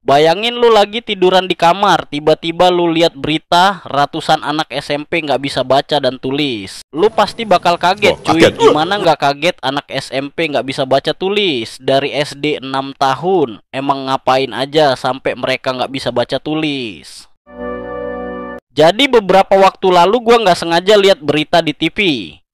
Bayangin lu lagi tiduran di kamar, tiba-tiba lu lihat berita ratusan anak SMP nggak bisa baca dan tulis. Lu pasti bakal kaget Wah, cuy. kaget. Gimana nggak kaget anak SMP nggak bisa baca tulis? Dari SD 6 tahun, emang ngapain aja sampai mereka nggak bisa baca tulis? Jadi beberapa waktu lalu gua nggak sengaja lihat berita di TV.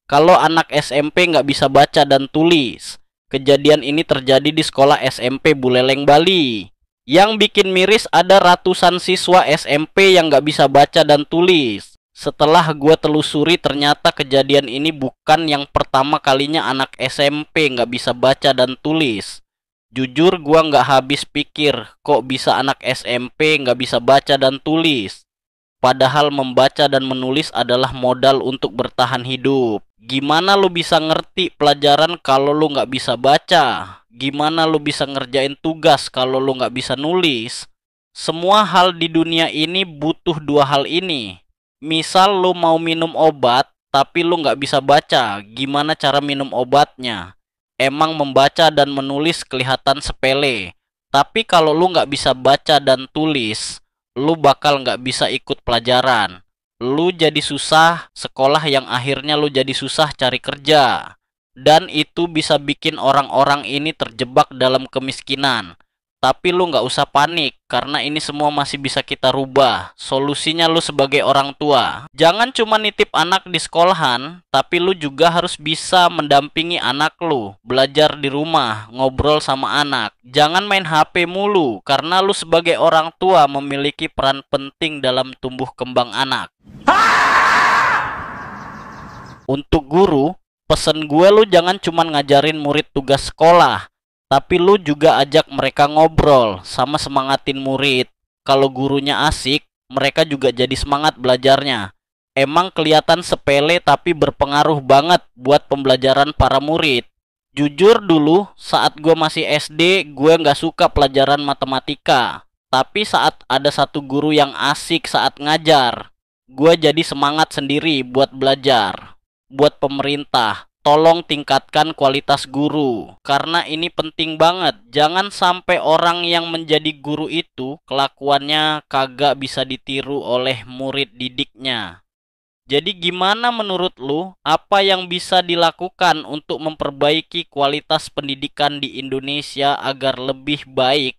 Kalau anak SMP nggak bisa baca dan tulis. Kejadian ini terjadi di sekolah SMP Buleleng, Bali. Yang bikin miris ada ratusan siswa SMP yang nggak bisa baca dan tulis. Setelah gue telusuri ternyata kejadian ini bukan yang pertama kalinya anak SMP nggak bisa baca dan tulis. Jujur gue nggak habis pikir kok bisa anak SMP nggak bisa baca dan tulis. Padahal membaca dan menulis adalah modal untuk bertahan hidup. Gimana lu bisa ngerti pelajaran kalau lu nggak bisa baca? Gimana lu bisa ngerjain tugas kalau lu nggak bisa nulis? Semua hal di dunia ini butuh dua hal ini. Misal lu mau minum obat, tapi lu nggak bisa baca. Gimana cara minum obatnya? Emang membaca dan menulis kelihatan sepele. Tapi kalau lu nggak bisa baca dan tulis, lu bakal nggak bisa ikut pelajaran. Lu jadi susah sekolah yang akhirnya lu jadi susah cari kerja. Dan itu bisa bikin orang-orang ini terjebak dalam kemiskinan. Tapi lu nggak usah panik, karena ini semua masih bisa kita rubah. Solusinya lu sebagai orang tua, jangan cuma nitip anak di sekolahan, tapi lu juga harus bisa mendampingi anak lu. Belajar di rumah, ngobrol sama anak. Jangan main HP mulu, karena lu sebagai orang tua memiliki peran penting dalam tumbuh kembang anak. Untuk guru, pesen gue lu jangan cuma ngajarin murid tugas sekolah, tapi lu juga ajak mereka ngobrol, sama semangatin murid. Kalau gurunya asik, mereka juga jadi semangat belajarnya. Emang kelihatan sepele tapi berpengaruh banget buat pembelajaran para murid. Jujur dulu, saat gue masih SD, gue nggak suka pelajaran matematika. Tapi saat ada satu guru yang asik saat ngajar, gue jadi semangat sendiri buat belajar. Buat pemerintah, tolong tingkatkan kualitas guru, karena ini penting banget. Jangan sampai orang yang menjadi guru itu kelakuannya kagak bisa ditiru oleh murid didiknya. Jadi gimana menurut lu, apa yang bisa dilakukan untuk memperbaiki kualitas pendidikan di Indonesia agar lebih baik